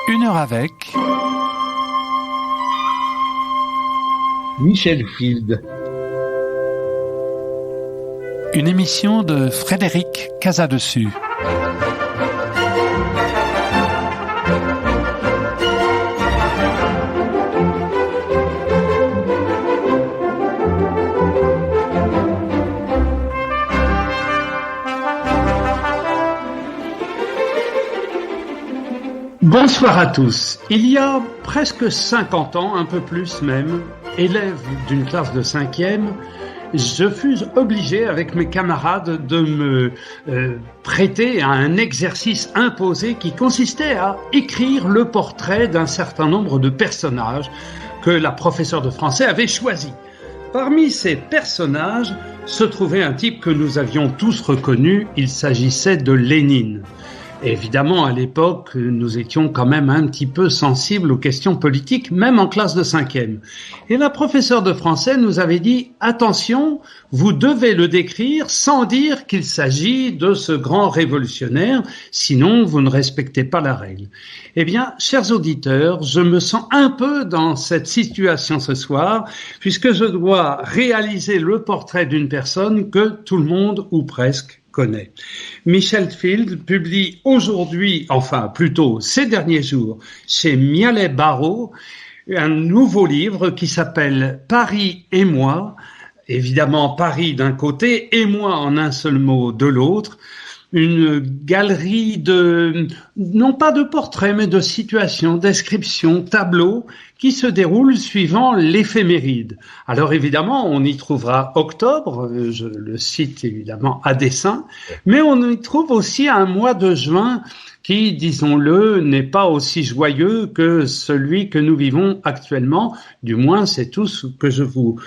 Une heure avec Michel Field. Une émission de Frédéric Casadessus. Bonsoir à tous. Il y a presque 50 ans, un peu plus même, élève d'une classe de 5e, je fus obligé avec mes camarades de me prêter à un exercice imposé qui consistait à écrire le portrait d'un certain nombre de personnages que la professeure de français avait choisi. Parmi ces personnages se trouvait un type que nous avions tous reconnu, il s'agissait de Lénine. Évidemment, à l'époque, nous étions quand même un petit peu sensibles aux questions politiques, même en classe de 5e. Et la professeure de français nous avait dit « Attention, vous devez le décrire sans dire qu'il s'agit de ce grand révolutionnaire, sinon vous ne respectez pas la règle. » Eh bien, chers auditeurs, je me sens un peu dans cette situation ce soir, puisque je dois réaliser le portrait d'une personne que tout le monde, ou presque, connaît. Michel Field publie aujourd'hui, enfin plutôt ces derniers jours, chez Mialet-Barreau, un nouveau livre qui s'appelle « Paris et moi ». Évidemment, Paris d'un côté et moi en un seul mot de l'autre. Une galerie de, non pas de portraits, mais de situations, descriptions, tableaux qui se déroulent suivant l'éphéméride. Alors évidemment, on y trouvera octobre, je le cite évidemment à dessein, mais on y trouve aussi un mois de juin qui, disons-le, n'est pas aussi joyeux que celui que nous vivons actuellement. Du moins, c'est tout ce que je vous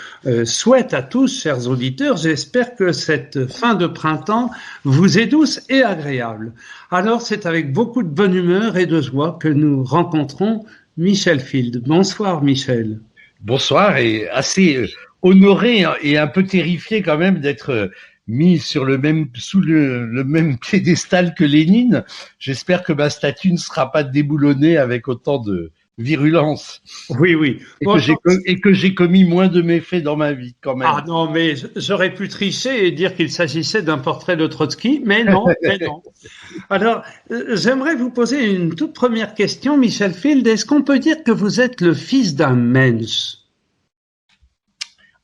souhaite à tous, chers auditeurs. J'espère que cette fin de printemps vous est douce et agréable. Alors, c'est avec beaucoup de bonne humeur et de joie que nous rencontrons Michel Field. Bonsoir, Michel. Bonsoir, et assez honoré et un peu terrifié quand même d'être mis sur sous le même piédestal que Lénine. J'espère que ma statue ne sera pas déboulonnée avec autant de virulence. Oui, oui. Et que j'ai commis moins de méfaits dans ma vie, quand même. Ah non, mais j'aurais pu tricher et dire qu'il s'agissait d'un portrait de Trotsky, mais non, mais non. Alors, j'aimerais vous poser une toute première question, Michel Field. Est-ce qu'on peut dire que vous êtes le fils d'un Mensch ?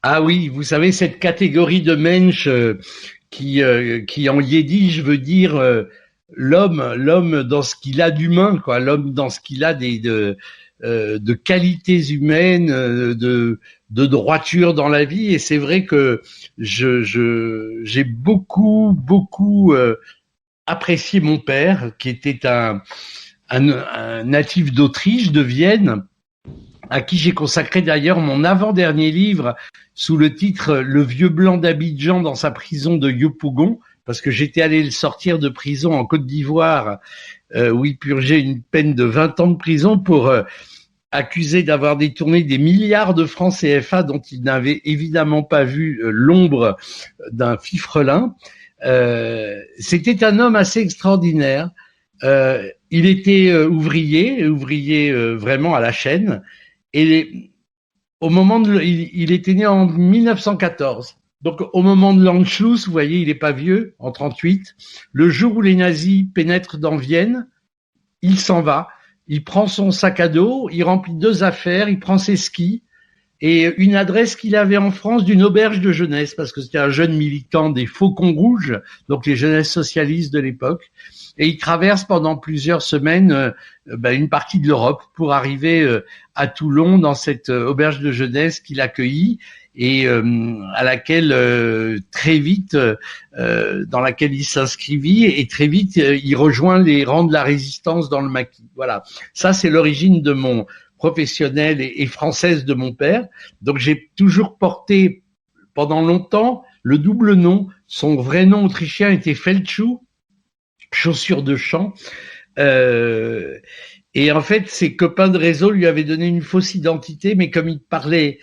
Ah oui, vous savez, cette catégorie de Mensch qui en yiddish veut dire l'homme dans ce qu'il a d'humain, quoi, l'homme dans ce qu'il a de qualités humaines, de droiture dans la vie. Et c'est vrai que j'ai beaucoup apprécié mon père, qui était un natif d'Autriche, de Vienne, à qui j'ai consacré d'ailleurs mon avant-dernier livre sous le titre « Le vieux blanc d'Abidjan dans sa prison de Yopougon », parce que j'étais allé le sortir de prison en Côte d'Ivoire, où il purgeait une peine de 20 ans de prison pour accusé d'avoir détourné des milliards de francs CFA dont il n'avait évidemment pas vu l'ombre d'un fifrelin. C'était un homme assez extraordinaire. Il était ouvrier vraiment à la chaîne. Et il était né en 1914. Donc, au moment de l'Anschluss, vous voyez, il n'est pas vieux, en 38. Le jour où les nazis pénètrent dans Vienne, il s'en va. Il prend son sac à dos, il remplit 2 affaires, il prend ses skis et une adresse qu'il avait en France d'une auberge de jeunesse, parce que c'était un jeune militant des Faucons Rouges, donc les jeunesses socialistes de l'époque. Et il traverse pendant plusieurs semaines une partie de l'Europe pour arriver à Toulon dans cette auberge de jeunesse qu'il accueillit et à laquelle très vite dans laquelle il s'inscrivit et très vite il rejoint les rangs de la résistance dans le maquis. Voilà, ça c'est l'origine de mon professionnelle et française de mon père. Donc j'ai toujours porté pendant longtemps le double nom. Son vrai nom autrichien était Feldschuh, chaussures de champ. Et en fait, ses copains de réseau lui avaient donné une fausse identité, mais comme il parlait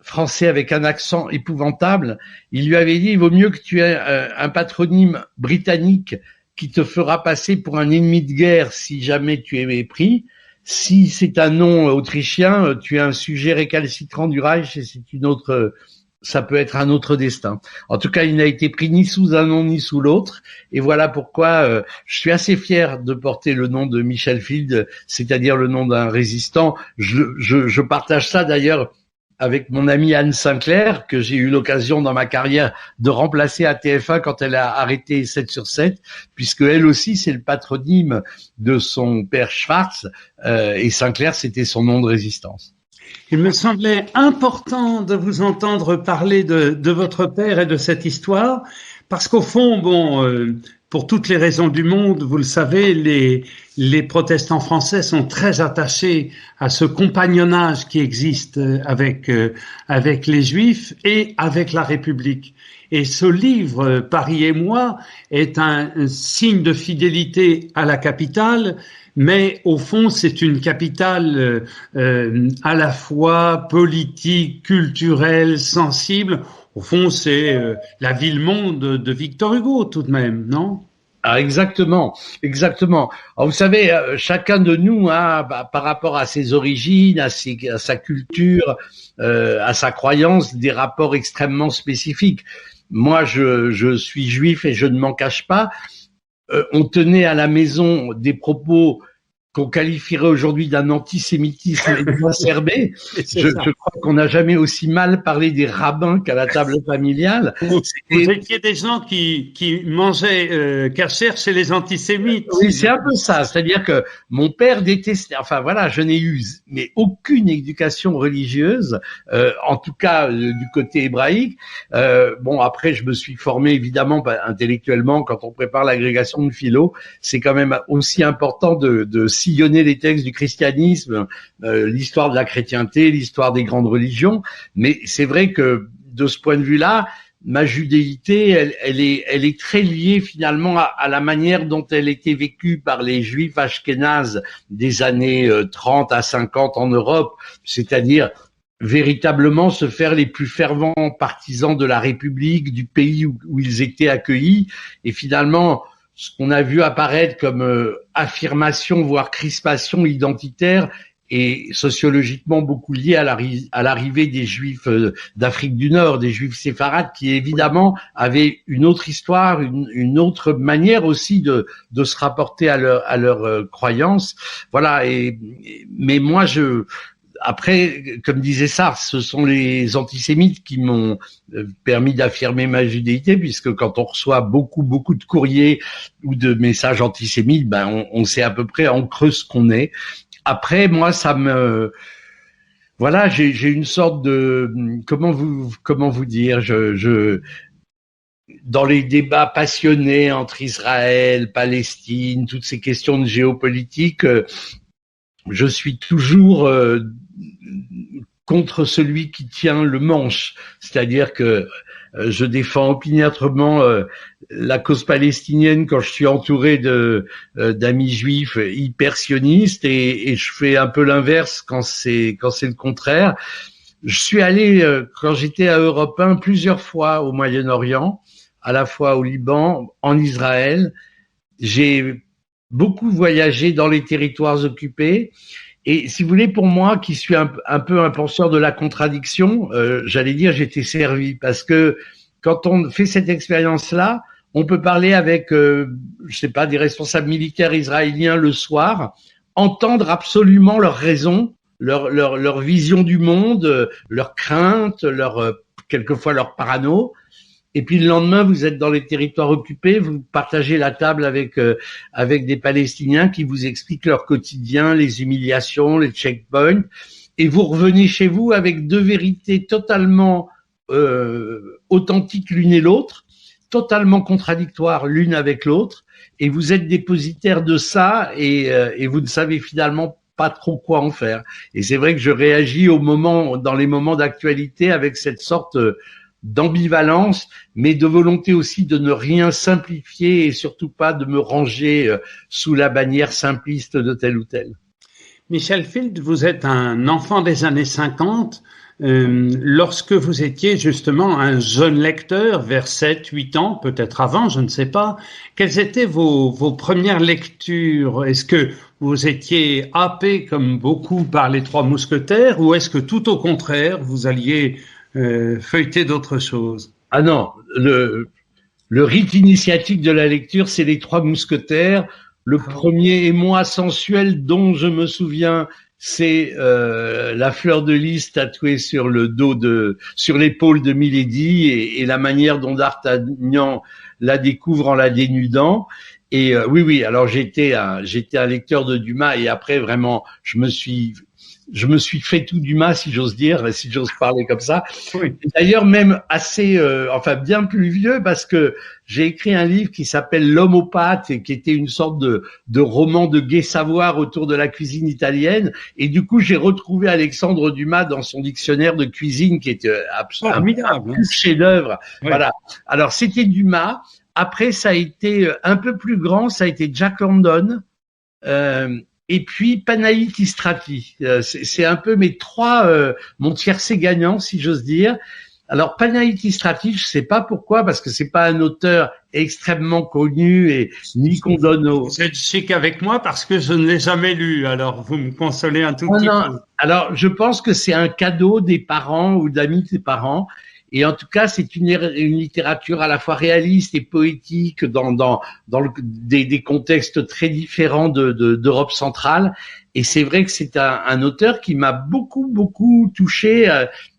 français avec un accent épouvantable, il lui avait dit « il vaut mieux que tu aies un patronyme britannique qui te fera passer pour un ennemi de guerre si jamais tu es pris, si c'est un nom autrichien, tu es un sujet récalcitrant du Reich et c'est une autre, ça peut être un autre destin. En tout cas, il n'a été pris ni sous un nom ni sous l'autre. Et voilà pourquoi je suis assez fier de porter le nom de Michel Field, c'est-à-dire le nom d'un résistant. Je partage ça d'ailleurs avec mon amie Anne Sinclair, que j'ai eu l'occasion dans ma carrière de remplacer à TF1 quand elle a arrêté 7 sur 7, puisque elle aussi, c'est le patronyme de son père Schwartz, et Sinclair, c'était son nom de résistance. Il me semblait important de vous entendre parler de votre père et de cette histoire, parce qu'au fond, pour toutes les raisons du monde, vous le savez, les protestants français sont très attachés à ce compagnonnage qui existe avec les Juifs et avec la République. Et ce livre, Paris et moi, est un signe de fidélité à la capitale, mais au fond, c'est une capitale à la fois politique, culturelle, sensible. Au fond, c'est la ville-monde de Victor Hugo, tout de même, non? Ah, exactement, exactement. Alors, vous savez, chacun de nous a, par rapport à ses origines, à sa culture, à sa croyance, des rapports extrêmement spécifiques. Moi, je suis juif et je ne m'en cache pas. On tenait à la maison des propos qu'on qualifierait aujourd'hui d'un antisémitisme exacerbé. Je crois qu'on n'a jamais aussi mal parlé des rabbins qu'à la table familiale. Vous étiez des gens qui mangeaient cachère chez les antisémites. Oui, c'est un peu ça. C'est-à-dire que mon père détestait. Enfin voilà, je n'ai eu mais aucune éducation religieuse, en tout cas du côté hébraïque. Bon, après, je me suis formé évidemment intellectuellement. Quand on prépare l'agrégation de philo, c'est quand même aussi important de sillonner les textes du christianisme, l'histoire de la chrétienté, l'histoire des grandes religions. Mais c'est vrai que de ce point de vue-là, ma judéité, elle est très liée finalement à la manière dont elle était vécue par les juifs ashkénazes des années 30 à 50 en Europe, c'est-à-dire véritablement se faire les plus fervents partisans de la République, du pays où ils étaient accueillis, et finalement ce qu'on a vu apparaître comme affirmation, voire crispation identitaire, est sociologiquement beaucoup lié à l'arrivée des Juifs d'Afrique du Nord, des Juifs séfarades, qui évidemment avaient une autre histoire, une autre manière aussi de se rapporter à leur croyance. Voilà. Mais moi, après, comme disait Sartre, ce sont les antisémites qui m'ont permis d'affirmer ma judéité, puisque quand on reçoit beaucoup de courriers ou de messages antisémites, on sait à peu près en creux ce qu'on est. Après, moi, voilà, j'ai une sorte de, comment vous dire, dans les débats passionnés entre Israël, Palestine, toutes ces questions de géopolitique, je suis toujours contre celui qui tient le manche, c'est-à-dire que je défends opiniâtrement la cause palestinienne quand je suis entouré d'amis juifs hyper sionistes et je fais un peu l'inverse quand c'est le contraire. Je suis allé quand j'étais à Europe 1 plusieurs fois au Moyen-Orient, à la fois au Liban, en Israël. J'ai beaucoup voyagé dans les territoires occupés. Et si vous voulez, pour moi, qui suis un peu un penseur de la contradiction, j'allais dire j'étais servi, parce que quand on fait cette expérience-là, on peut parler avec, je sais pas, des responsables militaires israéliens le soir, entendre absolument leurs raisons, leur vision du monde, leurs craintes, quelquefois leur parano. Et puis le lendemain, vous êtes dans les territoires occupés, vous partagez la table avec des Palestiniens qui vous expliquent leur quotidien, les humiliations, les checkpoints, et vous revenez chez vous avec deux vérités totalement authentiques l'une et l'autre, totalement contradictoires l'une avec l'autre, et vous êtes dépositaire de ça et vous ne savez finalement pas trop quoi en faire. Et c'est vrai que je réagis dans les moments d'actualité avec cette sorte d'ambivalence, mais de volonté aussi de ne rien simplifier et surtout pas de me ranger sous la bannière simpliste de tel ou tel. Michel Field, vous êtes un enfant des années 50. lorsque vous étiez justement un jeune lecteur, vers 7, 8 ans, peut-être avant, je ne sais pas, quelles étaient vos premières lectures? Est-ce que vous étiez happé comme beaucoup par les Trois Mousquetaires, ou est-ce que tout au contraire, vous alliez feuilleter d'autres choses? Ah non, le rite initiatique de la lecture, c'est les Trois Mousquetaires. Le premier émoi sensuel dont je me souviens, c'est la fleur de lys tatouée sur le dos sur l'épaule de Milady et la manière dont D'Artagnan la découvre en la dénudant. Et oui, alors j'étais un lecteur de Dumas et après vraiment je me suis fait tout Dumas, si j'ose dire, si j'ose parler comme ça. Oui. D'ailleurs, même assez, bien plus vieux, parce que j'ai écrit un livre qui s'appelle L'homme aux pâtes, et qui était une sorte de roman de gai savoir autour de la cuisine italienne. Et du coup, j'ai retrouvé Alexandre Dumas dans son dictionnaire de cuisine, qui était formidable, un chef-d'œuvre. Oui. Voilà. Alors, c'était Dumas. Après, ça a été un peu plus grand, ça a été Jack London. Et puis Panaïti Strati, c'est un peu mes mon tiercé gagnant, si j'ose dire. Alors Panaïti Strati, je sais pas pourquoi, parce que c'est pas un auteur extrêmement connu et ni qu'on donne au... Vous êtes chic avec moi parce que je ne l'ai jamais lu, alors vous me consolez un tout petit peu. Alors je pense que c'est un cadeau des parents ou d'amis des parents. Et en tout cas, c'est une littérature à la fois réaliste et poétique dans des contextes très différents d'Europe centrale. Et c'est vrai que c'est un auteur qui m'a beaucoup touché,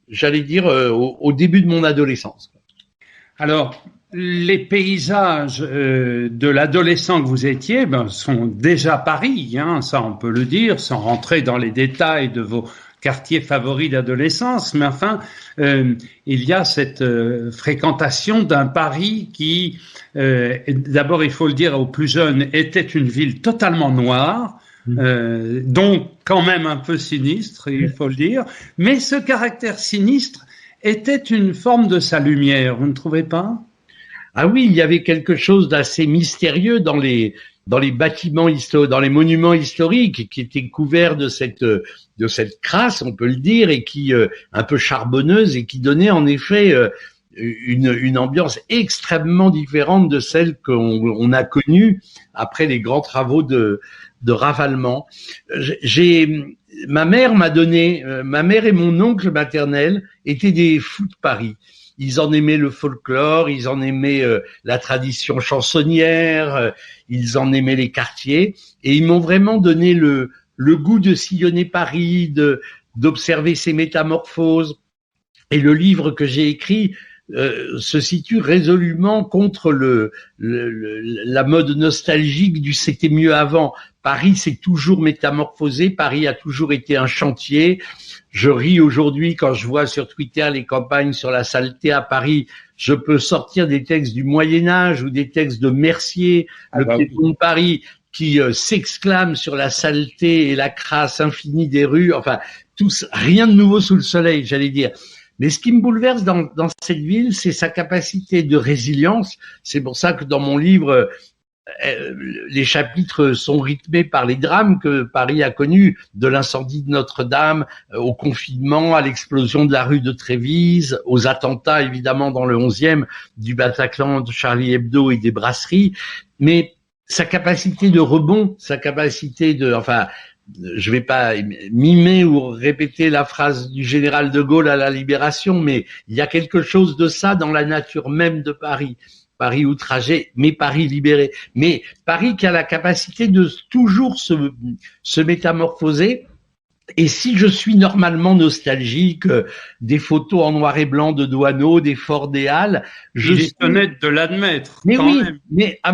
j'allais dire, au début de mon adolescence. Alors, les paysages de l'adolescent que vous étiez sont déjà Paris, hein, ça on peut le dire, sans rentrer dans les détails de vos quartiers favoris d'adolescence, mais enfin, il y a cette fréquentation d'un Paris qui, d'abord il faut le dire aux plus jeunes, était une ville totalement noire, donc quand même un peu sinistre, il faut le dire, mais ce caractère sinistre était une forme de sa lumière, vous ne trouvez pas? Ah oui, il y avait quelque chose d'assez mystérieux dans les bâtiments historiques, dans les monuments historiques qui étaient couverts de cette crasse, on peut le dire, et qui un peu charbonneuse, et qui donnait en effet une ambiance extrêmement différente de celle qu'on a connue après les grands travaux de ravalement. Ma mère et mon oncle maternel étaient des fous de Paris. Ils en aimaient le folklore, ils en aimaient la tradition chansonnière, ils en aimaient les quartiers, et ils m'ont vraiment donné le goût de sillonner Paris, d'observer ses métamorphoses. Et le livre que j'ai écrit se situe résolument contre la mode nostalgique du c'était mieux avant. Paris s'est toujours métamorphosé, Paris a toujours été un chantier. Je ris aujourd'hui quand je vois sur Twitter les campagnes sur la saleté à Paris. Je peux sortir des textes du Moyen-Âge ou des textes de Mercier, le piéton de Paris, qui s'exclame sur la saleté et la crasse infinie des rues. Enfin, rien de nouveau sous le soleil, j'allais dire. Mais ce qui me bouleverse dans cette ville, c'est sa capacité de résilience. C'est pour ça que dans mon livre, les chapitres sont rythmés par les drames que Paris a connus, de l'incendie de Notre-Dame, au confinement, à l'explosion de la rue de Trévise, aux attentats évidemment dans le 11e, du Bataclan, de Charlie Hebdo et des brasseries. Mais sa capacité de rebond, sa capacité je vais pas mimer ou répéter la phrase du général de Gaulle à la Libération, mais il y a quelque chose de ça dans la nature même de Paris. Paris outragé, mais Paris libéré. Mais Paris qui a la capacité de toujours se métamorphoser. Et si je suis normalement nostalgique des photos en noir et blanc de Douaneau, des forts des Halles, je suis honnête de l'admettre. Mais quand oui, même.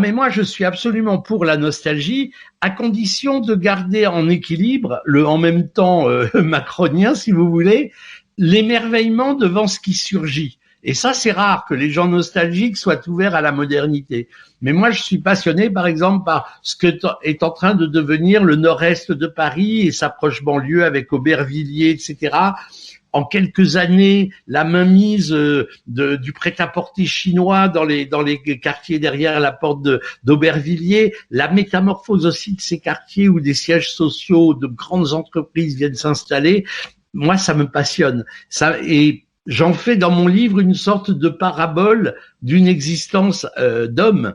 mais moi je suis absolument pour la nostalgie, à condition de garder en équilibre en même temps macronien, si vous voulez, l'émerveillement devant ce qui surgit. Et ça, c'est rare que les gens nostalgiques soient ouverts à la modernité. Mais moi, je suis passionné, par exemple, par ce que est en train de devenir le nord-est de Paris et sa proche banlieue avec Aubervilliers, etc. En quelques années, la mainmise du prêt-à-porter chinois dans les quartiers derrière la porte d'Aubervilliers, la métamorphose aussi de ces quartiers où des sièges sociaux de grandes entreprises viennent s'installer. moi, ça me passionne. Ça, et j'en fais dans mon livre une sorte de parabole d'une existence d'homme.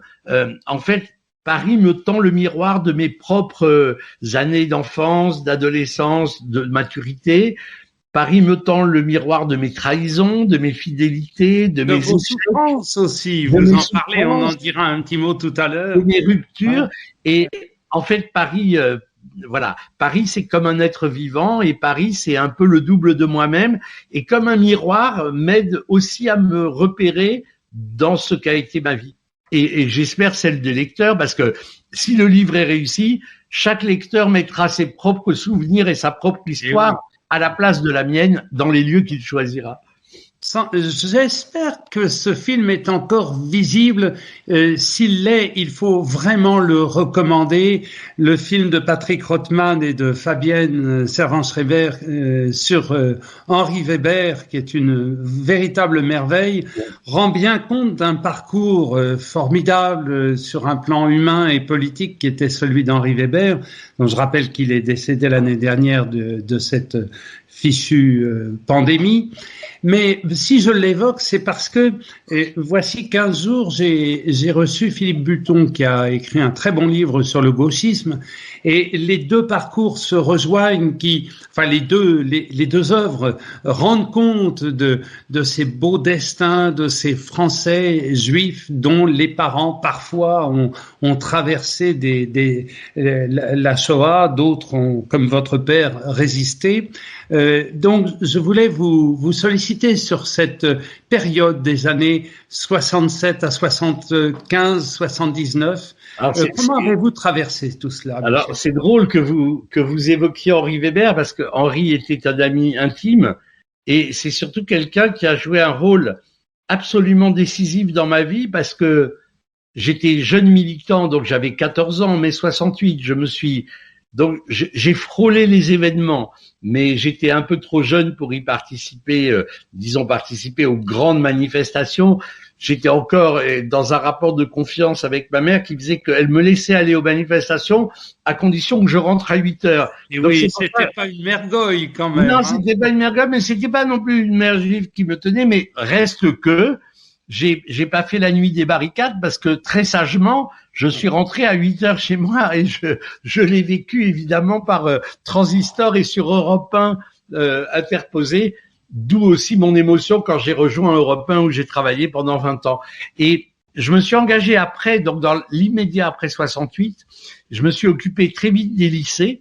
En fait, Paris me tend le miroir de mes propres années d'enfance, d'adolescence, de maturité. Paris me tend le miroir de mes trahisons, de mes fidélités, de mes vos souffrances aussi. de Vous mes en parlez, on en souffrances, dira un petit mot tout à l'heure. de mes ruptures. Ouais. Et en fait, Paris, voilà, Paris c'est comme un être vivant et Paris c'est un peu le double de moi-même. Et comme un miroir m'aide aussi à me repérer dans ce qu'a été ma vie. Et j'espère celle des lecteurs, parce que si le livre est réussi, chaque lecteur mettra ses propres souvenirs et sa propre histoire à la place de la mienne dans les lieux qu'il choisira. J'espère que ce film est encore visible. S'il l'est, il faut vraiment le recommander. Le film de Patrick Rothman et de Fabienne Servan-Schreiber sur Henri Weber, qui est une véritable merveille, rend bien compte d'un parcours formidable sur un plan humain et politique qui était celui d'Henri Weber, dont je rappelle qu'il est décédé l'année dernière de cette fichue pandémie. Mais si je l'évoque, c'est parce que voici 15 jours, j'ai reçu Philippe Buton qui a écrit un très bon livre sur le gauchisme, et les deux parcours se rejoignent, les deux œuvres rendent compte de ces beaux destins de ces Français juifs dont les parents parfois ont traversé la Shoah, d'autres ont, comme votre père, résisté. Donc, je voulais vous solliciter sur cette période des années 67 à 75, 79. Comment avez-vous traversé tout cela, Michel? Alors, c'est drôle que vous évoquiez Henri Weber, parce que Henri était un ami intime, et c'est surtout quelqu'un qui a joué un rôle absolument décisif dans ma vie, parce que j'étais jeune militant, donc j'avais 14 ans, en mai 68, donc j'ai frôlé les événements, mais j'étais un peu trop jeune pour y participer, participer aux grandes manifestations. J'étais encore dans un rapport de confiance avec ma mère qui faisait qu'elle me laissait aller aux manifestations à condition que je rentre à 8 heures. Et donc, oui, c'était pas une mergoille quand même. Non, c'était pas une mergoille, mais c'était pas non plus une mère juive qui me tenait, mais reste que j'ai pas fait la nuit des barricades parce que très sagement, je suis rentré à 8 heures chez moi et je l'ai vécu évidemment par Transistor et sur Europe 1 interposé, d'où aussi mon émotion quand j'ai rejoint Europe 1 où j'ai travaillé pendant 20 ans. Et je me suis engagé après, donc dans l'immédiat après 68, je me suis occupé très vite des lycées.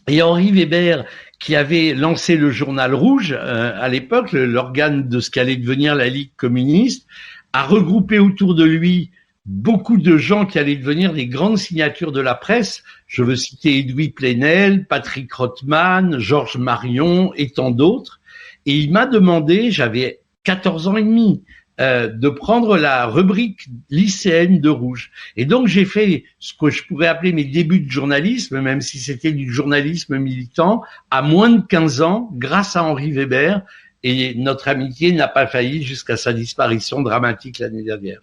Et Henri Weber, qui avait lancé le journal Rouge à l'époque, l'organe de ce qu'allait devenir la Ligue communiste, a regroupé autour de lui beaucoup de gens qui allaient devenir des grandes signatures de la presse. Je veux citer Edoui Plenel, Patrick Rothman, Georges Marion et tant d'autres. Et il m'a demandé, j'avais 14 ans et demi, de prendre la rubrique lycéenne de Rouge. Et donc j'ai fait ce que je pourrais appeler mes débuts de journalisme, même si c'était du journalisme militant, à moins de 15 ans, grâce à Henri Weber, et notre amitié n'a pas failli jusqu'à sa disparition dramatique l'année dernière.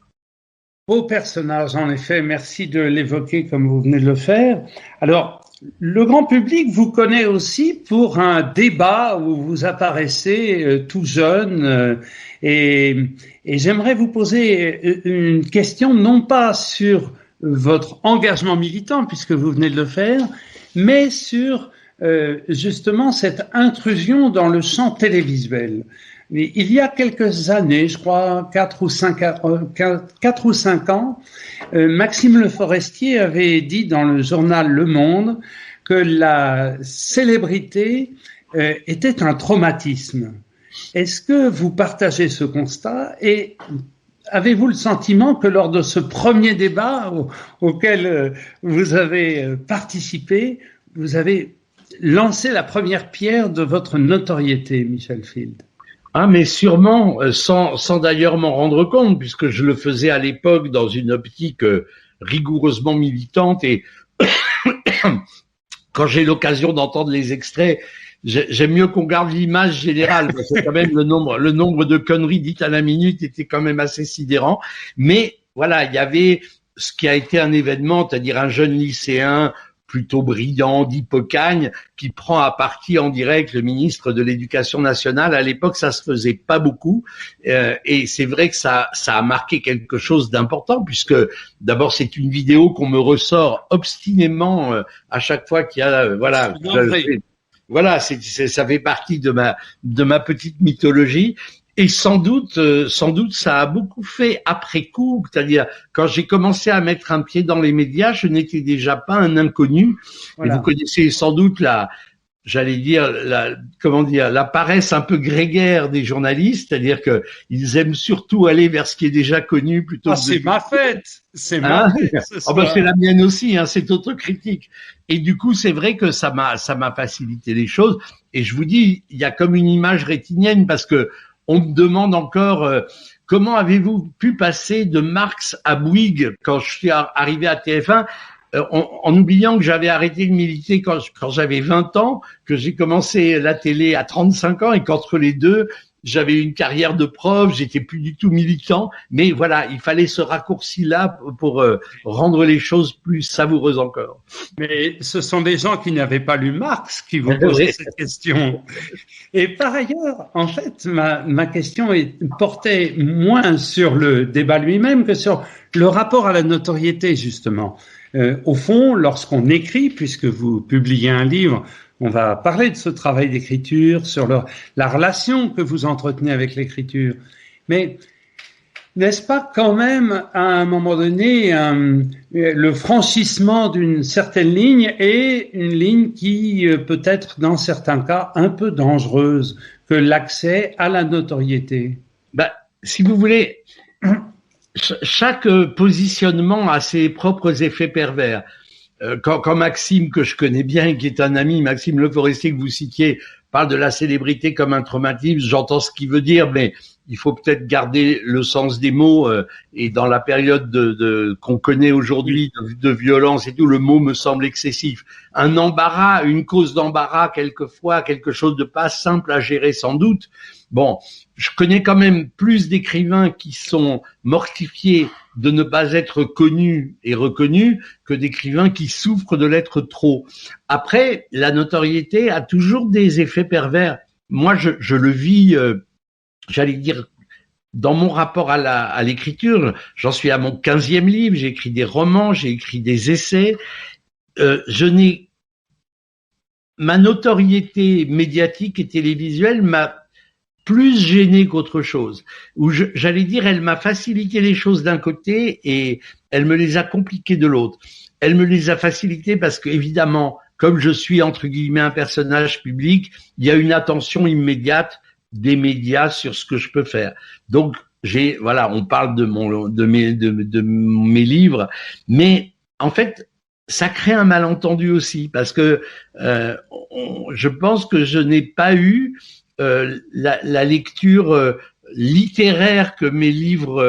Beau personnage, en effet, merci de l'évoquer comme vous venez de le faire. Alors, le grand public vous connaît aussi pour un débat où vous apparaissez tout jeune et j'aimerais vous poser une question, non pas sur votre engagement militant, puisque vous venez de le faire, mais sur justement cette intrusion dans le champ télévisuel. Il y a quelques années, je crois 4 ou 5 ans, Maxime Le Forestier avait dit dans le journal Le Monde que la célébrité était un traumatisme. Est-ce que vous partagez ce constat et avez-vous le sentiment que lors de ce premier débat auquel vous avez participé, vous avez lancé la première pierre de votre notoriété, Michel Field? Ah, mais sûrement, sans d'ailleurs m'en rendre compte, puisque je le faisais à l'époque dans une optique rigoureusement militante, et quand j'ai l'occasion d'entendre les extraits, j'aime mieux qu'on garde l'image générale, parce que quand même le nombre de conneries dites à la minute était quand même assez sidérant. Mais voilà, il y avait ce qui a été un événement, c'est-à-dire un jeune lycéen plutôt brillant, d'hypocagne, qui prend à partie en direct le ministre de l'Éducation nationale. À l'époque, ça se faisait pas beaucoup, et c'est vrai que ça a marqué quelque chose d'important, puisque d'abord c'est une vidéo qu'on me ressort obstinément à chaque fois qu'il y a voilà, ça fait partie de ma petite mythologie. Et sans doute, ça a beaucoup fait après coup. C'est-à-dire, quand j'ai commencé à mettre un pied dans les médias, je n'étais déjà pas un inconnu. Voilà. Et vous connaissez sans doute la paresse un peu grégaire des journalistes, c'est-à-dire que ils aiment surtout aller vers ce qui est déjà connu plutôt que c'est ma fête. C'est ma fête. C'est la mienne aussi, c'est autocritique. Et du coup, c'est vrai que ça m'a facilité les choses. Et je vous dis, il y a comme une image rétinienne parce que on me demande encore comment avez-vous pu passer de Marx à Bouygues quand je suis arrivé à TF1, en oubliant que j'avais arrêté de militer quand j'avais 20 ans, que j'ai commencé la télé à 35 ans et qu'entre les deux, j'avais une carrière de prof, j'étais plus du tout militant, mais voilà, il fallait ce raccourci-là pour rendre les choses plus savoureuses encore. Mais ce sont des gens qui n'avaient pas lu Marx qui vous posaient cette question. Et par ailleurs, en fait, ma question portait moins sur le débat lui-même que sur le rapport à la notoriété, justement. Au fond, lorsqu'on écrit, puisque vous publiez un livre, on va parler de ce travail d'écriture, sur la relation que vous entretenez avec l'écriture. Mais n'est-ce pas quand même, à un moment donné, le franchissement d'une certaine ligne et une ligne qui peut être, dans certains cas, un peu dangereuse que l'accès à la notoriété? Si vous voulez, chaque positionnement a ses propres effets pervers. Quand Maxime, que je connais bien, qui est un ami, Maxime Le Forestier que vous citiez, parle de la célébrité comme un traumatisme, j'entends ce qu'il veut dire, mais il faut peut-être garder le sens des mots, et dans la période qu'on connaît aujourd'hui de violence et tout, le mot me semble excessif. Un embarras, une cause d'embarras, quelquefois, quelque chose de pas simple à gérer sans doute. Bon, je connais quand même plus d'écrivains qui sont mortifiés de ne pas être connus et reconnus que d'écrivains qui souffrent de l'être trop. Après, la notoriété a toujours des effets pervers. Moi, je le vis, j'allais dire, dans mon rapport à l'écriture. J'en suis à mon 15e livre, j'ai écrit des romans, j'ai écrit des essais. Ma notoriété médiatique et télévisuelle m'a plus gêné qu'autre chose. J'allais dire, elle m'a facilité les choses d'un côté et elle me les a compliquées de l'autre. Elle me les a facilitées parce que, évidemment, comme je suis, entre guillemets, un personnage public, il y a une attention immédiate des médias sur ce que je peux faire. Donc, on parle de mes livres, mais en fait, ça crée un malentendu aussi parce que je pense que je n'ai pas eu la lecture littéraire que mes livres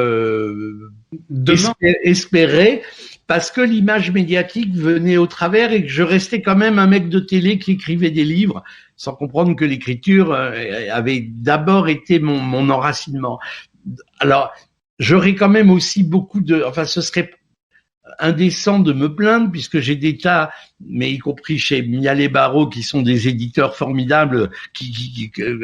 espéraient, parce que l'image médiatique venait au travers et que je restais quand même un mec de télé qui écrivait des livres, sans comprendre que l'écriture avait d'abord été mon enracinement. Alors, j'aurais quand même aussi ce serait indécent de me plaindre puisque j'ai des tas, mais y compris chez Mialet Barreau, qui sont des éditeurs formidables,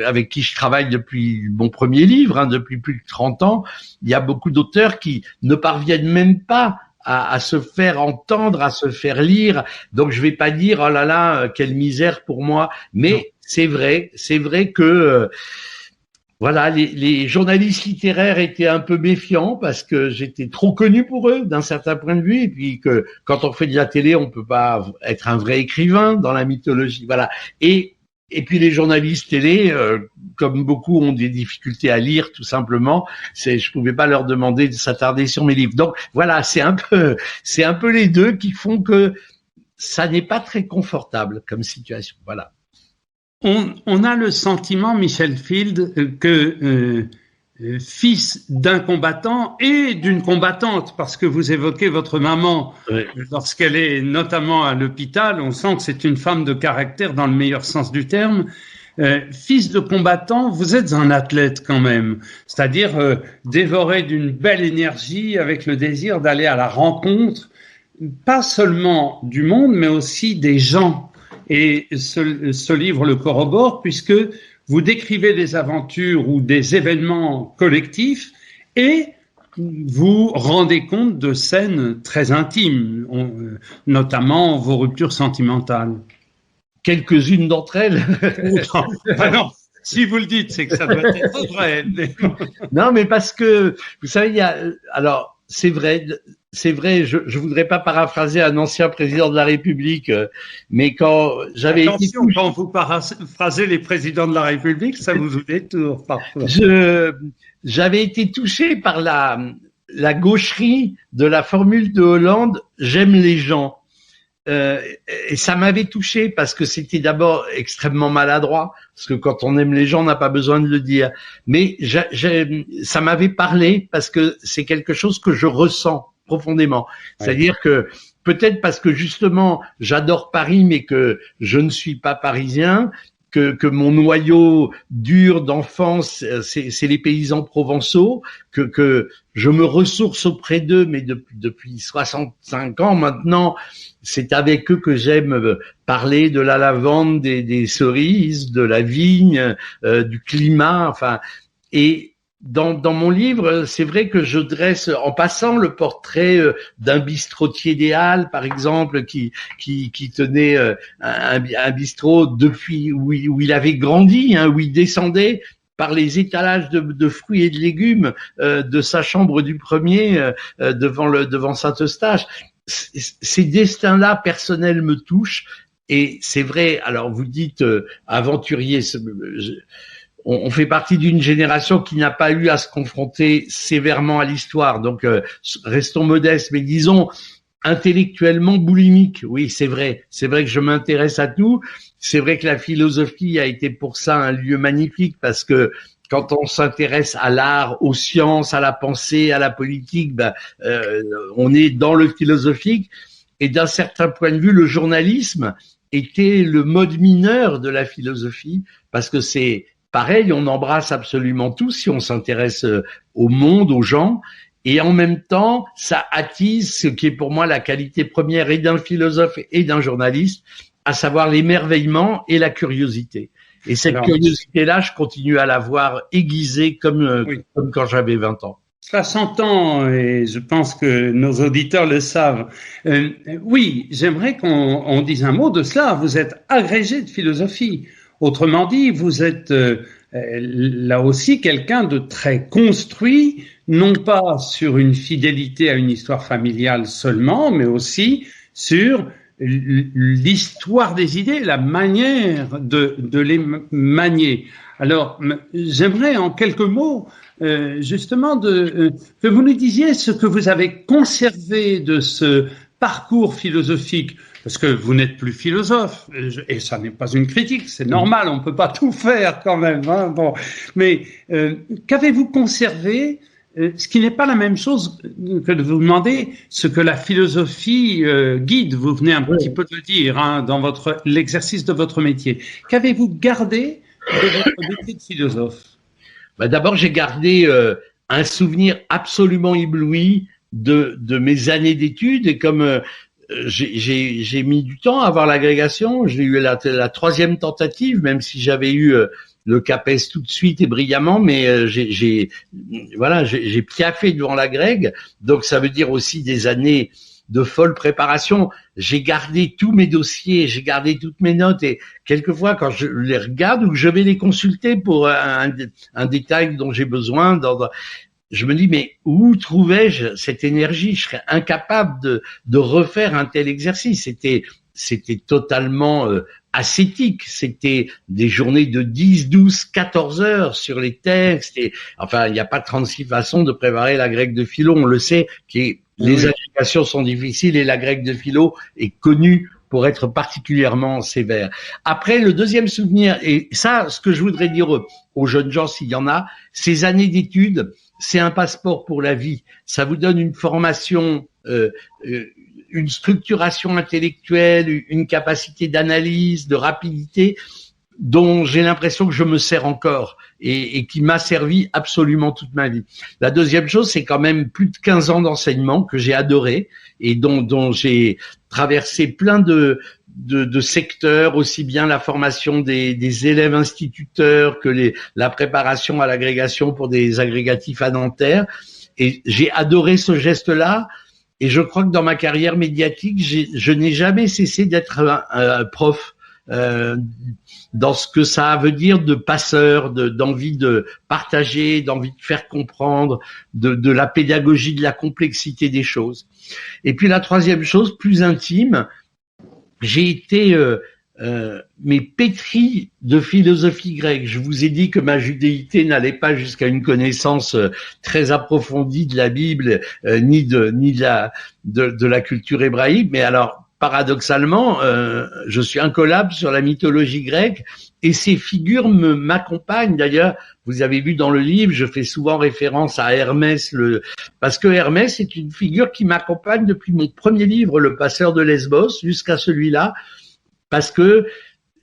avec qui je travaille depuis mon premier livre, depuis plus de 30 ans. Il y a beaucoup d'auteurs qui ne parviennent même pas à se faire entendre, à se faire lire. Donc je vais pas dire oh là là, quelle misère pour moi, mais c'est vrai que voilà, les journalistes littéraires étaient un peu méfiants parce que j'étais trop connu pour eux d'un certain point de vue, et puis que quand on fait de la télé, on peut pas être un vrai écrivain dans la mythologie, voilà. Et puis les journalistes télé, comme beaucoup ont des difficultés à lire tout simplement, je pouvais pas leur demander de s'attarder sur mes livres. Donc voilà, c'est un peu les deux qui font que ça n'est pas très confortable comme situation, voilà. On a le sentiment, Michel Field, que fils d'un combattant et d'une combattante, parce que vous évoquez votre maman, lorsqu'elle est notamment à l'hôpital, on sent que c'est une femme de caractère dans le meilleur sens du terme. Fils de combattant, vous êtes un athlète quand même, c'est-à-dire dévoré d'une belle énergie avec le désir d'aller à la rencontre pas seulement du monde, mais aussi des gens. Et ce livre le corrobore puisque vous décrivez des aventures ou des événements collectifs et vous rendez compte de scènes très intimes, notamment vos ruptures sentimentales. Quelques-unes d'entre elles. Non, si vous le dites, c'est que ça doit être vrai. Non, mais parce que, vous savez, alors, c'est vrai, je voudrais pas paraphraser un ancien président de la République, mais quand j'avais Attention, quand vous paraphrasez les présidents de la République, ça vous joue des tours, parfois. J'avais été touché par la gaucherie de la formule de Hollande, j'aime les gens. Et ça m'avait touché parce que c'était d'abord extrêmement maladroit, parce que quand on aime les gens, on n'a pas besoin de le dire. Mais ça m'avait parlé parce que c'est quelque chose que je ressens profondément. Ouais. C'est-à-dire que peut-être parce que justement j'adore Paris, mais que je ne suis pas parisien, que mon noyau dur d'enfance, c'est les paysans provençaux, que je me ressource auprès d'eux, mais depuis 65 ans maintenant, c'est avec eux que j'aime parler de la lavande, des cerises, de la vigne, du climat, enfin, et dans mon livre, c'est vrai que je dresse, en passant, le portrait d'un bistrotier idéal, par exemple, qui tenait un bistrot depuis où il avait grandi, hein, où il descendait par les étalages de fruits et de légumes de sa chambre du premier devant Saint-Eustache. Ces destins-là personnels me touchent, et c'est vrai. Alors vous dites aventurier. On fait partie d'une génération qui n'a pas eu à se confronter sévèrement à l'histoire, donc restons modestes, mais disons intellectuellement boulimique. Oui, c'est vrai que je m'intéresse à tout. C'est vrai que la philosophie a été pour ça un lieu magnifique, parce que quand on s'intéresse à l'art, aux sciences, à la pensée, à la politique, on est dans le philosophique. Et d'un certain point de vue, le journalisme était le mode mineur de la philosophie, parce que c'est pareil, on embrasse absolument tout si on s'intéresse au monde, aux gens, et en même temps, ça attise ce qui est pour moi la qualité première et d'un philosophe et d'un journaliste, à savoir l'émerveillement et la curiosité. Et cette curiosité-là, je continue à l'avoir aiguisée comme quand j'avais 20 ans. Ça s'entend, et je pense que nos auditeurs le savent. Oui, j'aimerais qu'on dise un mot de cela. Vous êtes agrégé de philosophie. Autrement dit, vous êtes là aussi quelqu'un de très construit, non pas sur une fidélité à une histoire familiale seulement, mais aussi sur l'histoire des idées, la manière de les manier. Alors, j'aimerais en quelques mots justement que vous nous disiez ce que vous avez conservé de ce parcours philosophique. Parce que vous n'êtes plus philosophe, et ça n'est pas une critique, c'est normal, on ne peut pas tout faire quand même. Hein, bon. Mais qu'avez-vous conservé, ce qui n'est pas la même chose que de vous demander ce que la philosophie guide, vous venez un petit peu de le dire, hein, dans l'exercice de votre métier. Qu'avez-vous gardé de votre métier de philosophe? D'abord, j'ai gardé un souvenir absolument ébloui de mes années d'études, et comme j'ai mis du temps à avoir l'agrégation. J'ai eu la troisième tentative, même si j'avais eu le CAPES tout de suite et brillamment, mais j'ai piaffé devant l'agrég. Donc ça veut dire aussi des années de folle préparation. J'ai gardé tous mes dossiers, j'ai gardé toutes mes notes, et quelquefois quand je les regarde ou que je vais les consulter pour un détail dont j'ai besoin, je me dis, mais où trouvais-je cette énergie? Je serais incapable de refaire un tel exercice. C'était totalement ascétique. C'était des journées de 10, 12, 14 heures sur les textes. Et enfin, il n'y a pas 36 façons de préparer la grecque de philo. On le sait, les agrégations sont difficiles, et la grecque de philo est connue pour être particulièrement sévère. Après, le deuxième souvenir, et ça, ce que je voudrais dire aux jeunes gens, s'il y en a, ces années d'études, c'est un passeport pour la vie. Ça vous donne une formation, une structuration intellectuelle, une capacité d'analyse, de rapidité dont j'ai l'impression que je me sers encore et qui m'a servi absolument toute ma vie. La deuxième chose, c'est quand même plus de 15 ans d'enseignement que j'ai adoré et dont j'ai traversé plein de secteurs, aussi bien la formation des élèves instituteurs que la préparation à l'agrégation pour des agrégatifs à Nanterre. Et j'ai adoré ce geste-là. Et je crois que dans ma carrière médiatique, je n'ai jamais cessé d'être un prof, dans ce que ça veut dire de passeur, d'envie de partager, d'envie de faire comprendre, de la pédagogie, de la complexité des choses. Et puis la troisième chose, plus intime, j'ai été mais pétri de philosophie grecque. Je vous ai dit que ma judéité n'allait pas jusqu'à une connaissance très approfondie de la Bible, ni de la culture hébraïque, mais alors paradoxalement, je suis incollable sur la mythologie grecque et ces figures m'accompagnent. D'ailleurs, vous avez vu dans le livre, je fais souvent référence à Hermès, parce que Hermès est une figure qui m'accompagne depuis mon premier livre, Le Passeur de Lesbos, jusqu'à celui-là, parce que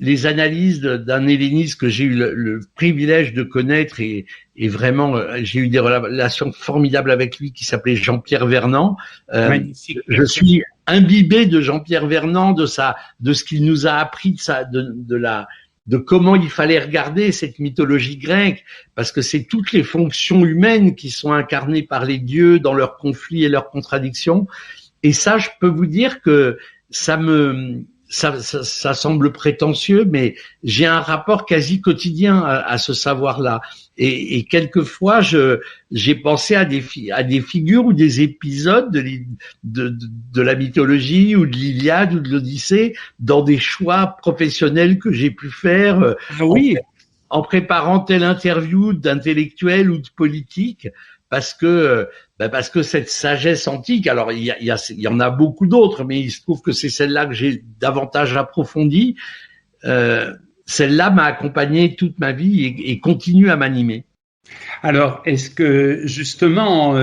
les analyses d'un helléniste que j'ai eu le privilège de connaître et vraiment j'ai eu des relations formidables avec lui, qui s'appelait Jean-Pierre Vernant. Je suis imbibé de Jean-Pierre Vernant, de ce qu'il nous a appris, de comment il fallait regarder cette mythologie grecque, parce que c'est toutes les fonctions humaines qui sont incarnées par les dieux dans leurs conflits et leurs contradictions. Et ça, je peux vous dire que ça semble prétentieux, mais j'ai un rapport quasi quotidien à ce savoir-là. Et quelquefois, j'ai pensé à des figures ou des épisodes de la mythologie ou de l'Iliade ou de l'Odyssée dans des choix professionnels que j'ai pu faire. En préparant telle interview d'intellectuel ou de politique, parce que cette sagesse antique, alors il y en a beaucoup d'autres, mais il se trouve que c'est celle-là que j'ai davantage approfondie. Celle-là m'a accompagné toute ma vie et continue à m'animer. Alors, est-ce que justement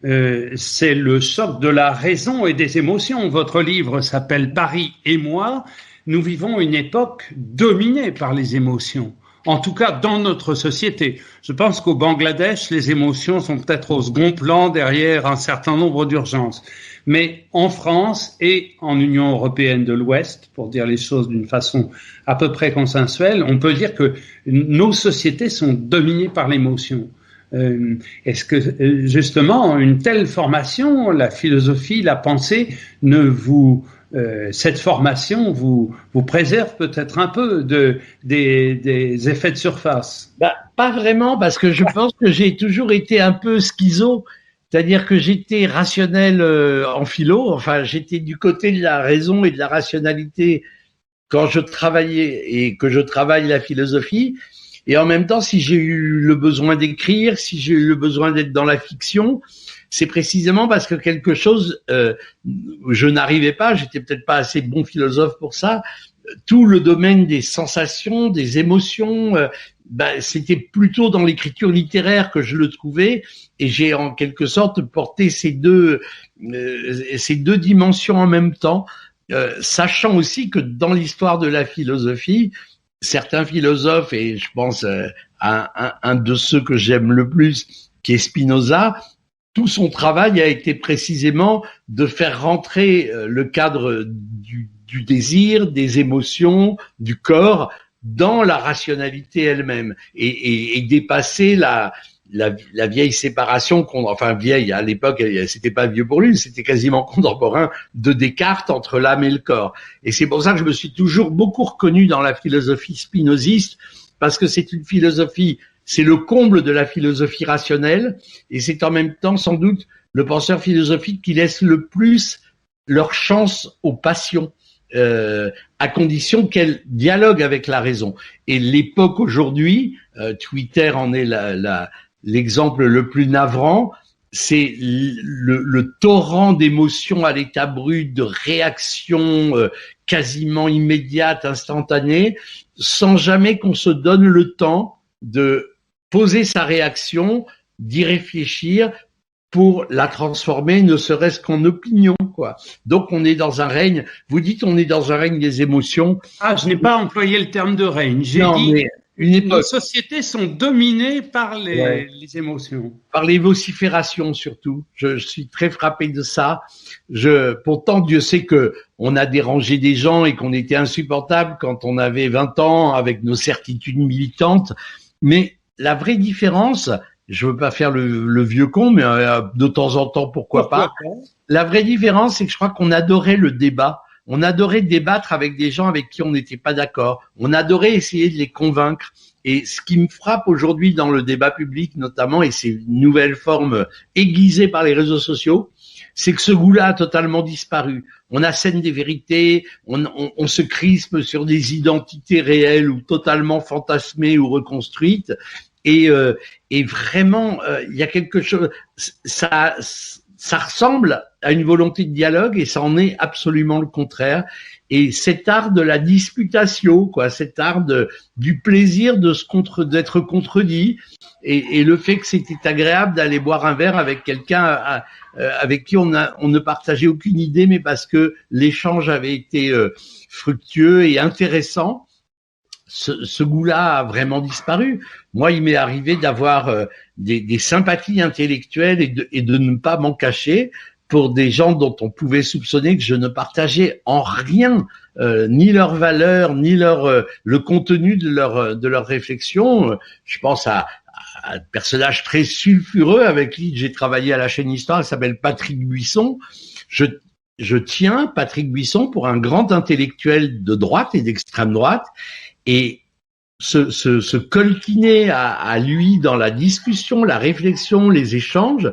c'est le choc de la raison et des émotions? Votre livre s'appelle Paris et moi. Nous vivons une époque dominée par les émotions. En tout cas, dans notre société. Je pense qu'au Bangladesh, les émotions sont peut-être au second plan derrière un certain nombre d'urgences. Mais en France et en Union européenne de l'Ouest, pour dire les choses d'une façon à peu près consensuelle, on peut dire que nos sociétés sont dominées par l'émotion. Est-ce que justement une telle formation, la philosophie, la pensée, cette formation vous préserve peut-être un peu des effets de surface? Pas vraiment, parce que je pense que j'ai toujours été un peu schizo, c'est-à-dire que j'étais rationnel en philo, enfin j'étais du côté de la raison et de la rationalité quand je travaillais et que je travaille la philosophie. Et en même temps, si j'ai eu le besoin d'écrire, si j'ai eu le besoin d'être dans la fiction, c'est précisément parce que quelque chose, je n'arrivais pas, j'étais peut-être pas assez bon philosophe pour ça. Tout le domaine des sensations, des émotions, c'était plutôt dans l'écriture littéraire que je le trouvais, et j'ai en quelque sorte porté ces deux dimensions en même temps, sachant aussi que dans l'histoire de la philosophie, certains philosophes, et je pense à un de ceux que j'aime le plus, qui est Spinoza, tout son travail a été précisément de faire rentrer le cadre du désir, des émotions, du corps dans la rationalité elle-même et dépasser la vieille séparation, enfin vieille à l'époque, c'était pas vieux pour lui, c'était quasiment contemporain de Descartes entre l'âme et le corps. Et c'est pour ça que je me suis toujours beaucoup reconnu dans la philosophie spinoziste, parce que c'est une philosophie, c'est le comble de la philosophie rationnelle, et c'est en même temps sans doute le penseur philosophique qui laisse le plus leur chance aux passions, à condition qu'elles dialoguent avec la raison. Et l'époque aujourd'hui, Twitter en est l'exemple le plus navrant, c'est le torrent d'émotions à l'état brut, de réactions quasiment immédiates, instantanées, sans jamais qu'on se donne le temps de poser sa réaction, d'y réfléchir, pour la transformer, ne serait-ce qu'en opinion, quoi. Donc on est dans un règne. Vous dites on est dans un règne des émotions. Ah, je n'ai pas employé le terme de règne. J'ai dit mais une époque. nos sociétés sont dominées par les émotions. Par les vociférations surtout. Je suis très frappé de ça. Pourtant, Dieu sait que on a dérangé des gens et qu'on était insupportable quand on avait 20 ans avec nos certitudes militantes. Mais la vraie différence, je veux pas faire le vieux con, mais de temps en temps, pourquoi pas. La vraie différence, c'est que je crois qu'on adorait le débat. On adorait débattre avec des gens avec qui on n'était pas d'accord. On adorait essayer de les convaincre. Et ce qui me frappe aujourd'hui dans le débat public, notamment, et ces nouvelles formes aiguisées par les réseaux sociaux, c'est que ce goût-là a totalement disparu. On assène des vérités, on se crispe sur des identités réelles ou totalement fantasmées ou reconstruites. Et vraiment, il y a quelque chose. Ça ressemble à une volonté de dialogue et ça en est absolument le contraire. Et cet art de la disputation, quoi, cet art du plaisir d'être contredit, et le fait que c'était agréable d'aller boire un verre avec quelqu'un avec qui on ne partageait aucune idée, mais parce que l'échange avait été fructueux et intéressant. Ce goût-là a vraiment disparu. Moi, il m'est arrivé d'avoir des sympathies intellectuelles et de ne pas m'en cacher pour des gens dont on pouvait soupçonner que je ne partageais en rien ni leurs valeurs, ni le contenu de leur réflexion. Je pense à un personnage très sulfureux avec qui j'ai travaillé à la chaîne Histoire, il s'appelle Patrick Buisson. Je tiens Patrick Buisson pour un grand intellectuel de droite et d'extrême droite. Et se coltiner à lui dans la discussion, la réflexion, les échanges,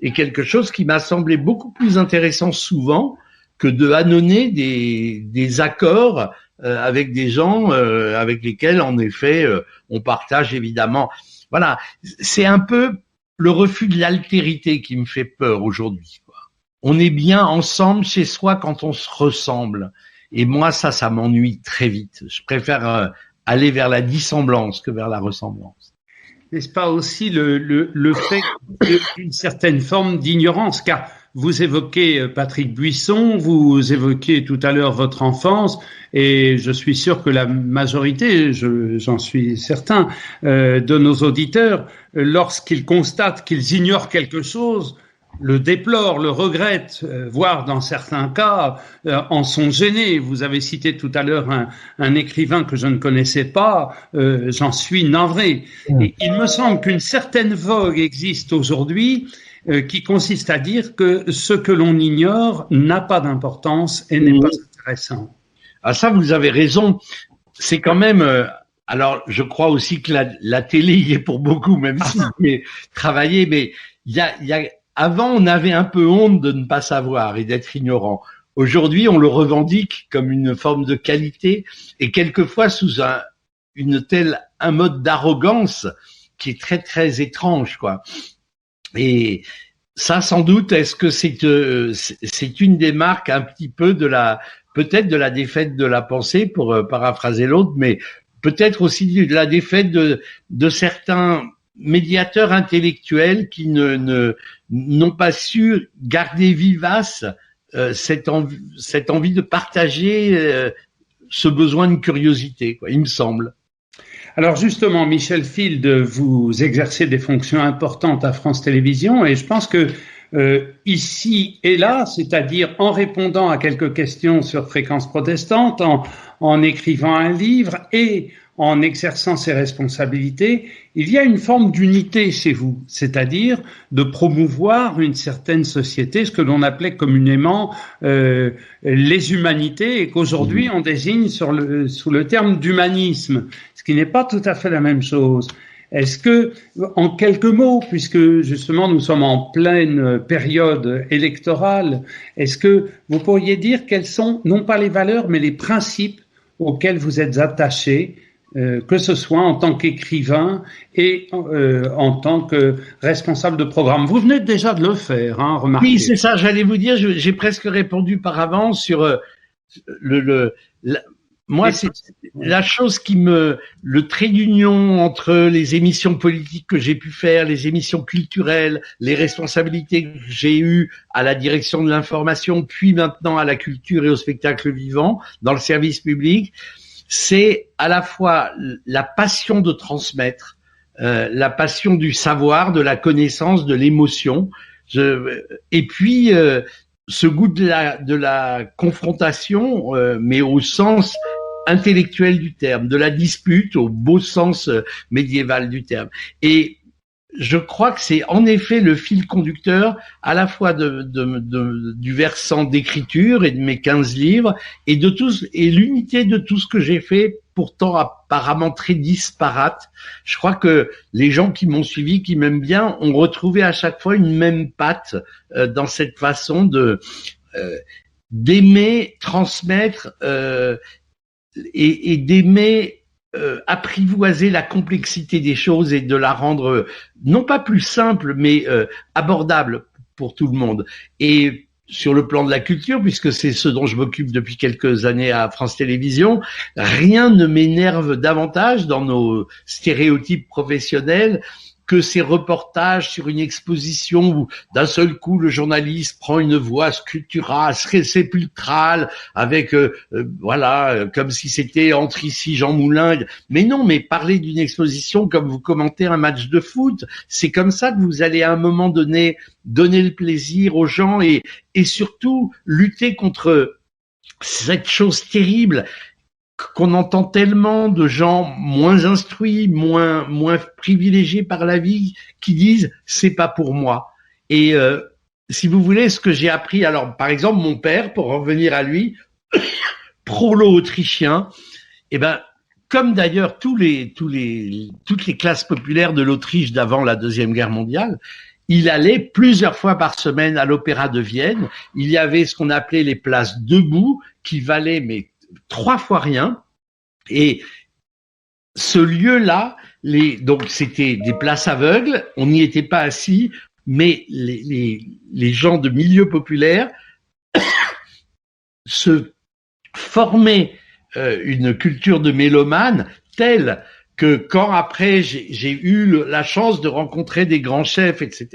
est quelque chose qui m'a semblé beaucoup plus intéressant souvent que de ânonner des accords avec des gens avec lesquels, en effet, on partage évidemment. Voilà, c'est un peu le refus de l'altérité qui me fait peur aujourd'hui, quoi. On est bien ensemble chez soi quand on se ressemble. Et moi, ça m'ennuie très vite. Je préfère aller vers la dissemblance que vers la ressemblance. N'est-ce pas aussi le fait d'une certaine forme d'ignorance, car vous évoquez Patrick Buisson, vous évoquez tout à l'heure votre enfance, et je suis sûr que la majorité, j'en suis certain, de nos auditeurs, lorsqu'ils constatent qu'ils ignorent quelque chose, le déplorent, le regrettent, voire dans certains cas en sont gênés. Vous avez cité tout à l'heure un écrivain que je ne connaissais pas, j'en suis navré. Et il me semble qu'une certaine vogue existe aujourd'hui qui consiste à dire que ce que l'on ignore n'a pas d'importance et n'est pas intéressant. Ah ça, vous avez raison. C'est quand même... alors, je crois aussi que la télé y est pour beaucoup, même si j'ai travaillé, mais il y a avant, on avait un peu honte de ne pas savoir et d'être ignorant. Aujourd'hui, on le revendique comme une forme de qualité et quelquefois sous un mode d'arrogance qui est très très étrange, quoi. Et ça, sans doute, est-ce que c'est une des marques un petit peu peut-être de la défaite de la pensée, pour paraphraser l'autre, mais peut-être aussi de la défaite de certains médiateurs intellectuels qui n'ont pas su garder vivace cette envie de partager ce besoin de curiosité, quoi, il me semble. Alors justement, Michel Field, vous exercez des fonctions importantes à France Télévisions et je pense que ici et là, c'est-à-dire en répondant à quelques questions sur Fréquence Protestante, en écrivant un livre et en exerçant ses responsabilités, il y a une forme d'unité chez vous, c'est-à-dire de promouvoir une certaine société, ce que l'on appelait communément les humanités, et qu'aujourd'hui on désigne sous le terme d'humanisme, ce qui n'est pas tout à fait la même chose. Est-ce que, en quelques mots, puisque justement nous sommes en pleine période électorale, est-ce que vous pourriez dire quelles sont, non pas les valeurs, mais les principes auxquels vous êtes attachés, que ce soit en tant qu'écrivain et en tant que responsable de programme. Vous venez déjà de le faire, hein, remarquez. Oui, c'est ça, j'allais vous dire, j'ai presque répondu par avance sur moi, c'est la chose le trait d'union entre les émissions politiques que j'ai pu faire, les émissions culturelles, les responsabilités que j'ai eues à la direction de l'information, puis maintenant à la culture et au spectacle vivant, dans le service public, c'est à la fois la passion de transmettre, la passion du savoir, de la connaissance, de l'émotion, et puis ce goût de la confrontation, mais au sens intellectuel du terme, de la dispute au beau sens médiéval du terme. Et je crois que c'est en effet le fil conducteur à la fois du versant d'écriture et de mes 15 livres et l'unité de tout ce que j'ai fait, pourtant apparemment très disparate. Je crois que les gens qui m'ont suivi, qui m'aiment bien, ont retrouvé à chaque fois une même patte dans cette façon d'aimer transmettre et d'aimer apprivoiser la complexité des choses et de la rendre non pas plus simple mais abordable pour tout le monde. Et sur le plan de la culture, puisque c'est ce dont je m'occupe depuis quelques années à France Télévisions, rien ne m'énerve davantage dans nos stéréotypes professionnels que ces reportages sur une exposition où d'un seul coup le journaliste prend une voix sculpturale, sépulcrale, avec comme si c'était entre ici Jean Moulin. Mais non, mais parler d'une exposition comme vous commentez un match de foot, c'est comme ça que vous allez à un moment donné donner le plaisir aux gens et surtout lutter contre cette chose terrible qu'on entend tellement de gens moins instruits, moins privilégiés par la vie, qui disent c'est pas pour moi. Et si vous voulez, ce que j'ai appris, alors par exemple mon père, pour revenir à lui, prolo-autrichien, eh ben comme d'ailleurs toutes les classes populaires de l'Autriche d'avant la Deuxième Guerre mondiale, il allait plusieurs fois par semaine à l'Opéra de Vienne. Il y avait ce qu'on appelait les places debout, qui valaient mais 3 fois rien. Et ce lieu-là, donc c'était des places aveugles, on n'y était pas assis, mais les gens de milieu populaire se formaient une culture de mélomane telle que quand après j'ai eu la chance de rencontrer des grands chefs, etc.,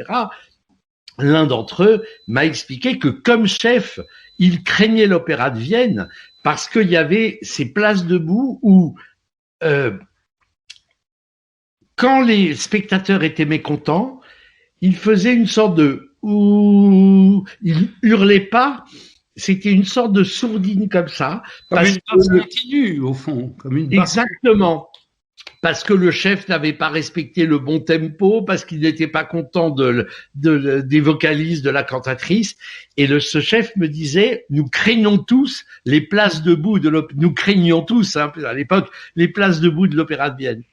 l'un d'entre eux m'a expliqué que comme chef, il craignait l'Opéra de Vienne parce qu'il y avait ces places debout où, quand les spectateurs étaient mécontents, ils faisaient une sorte de ouh, ils hurlaient pas, c'était une sorte de sourdine comme ça. Comme une basse continue, au fond, comme une basse. Exactement. Parce que le chef n'avait pas respecté le bon tempo, parce qu'il n'était pas content des vocalises de la cantatrice. Et ce chef me disait, nous craignons tous les places debout nous craignions tous, à l'époque, les places debout de l'Opéra de Vienne.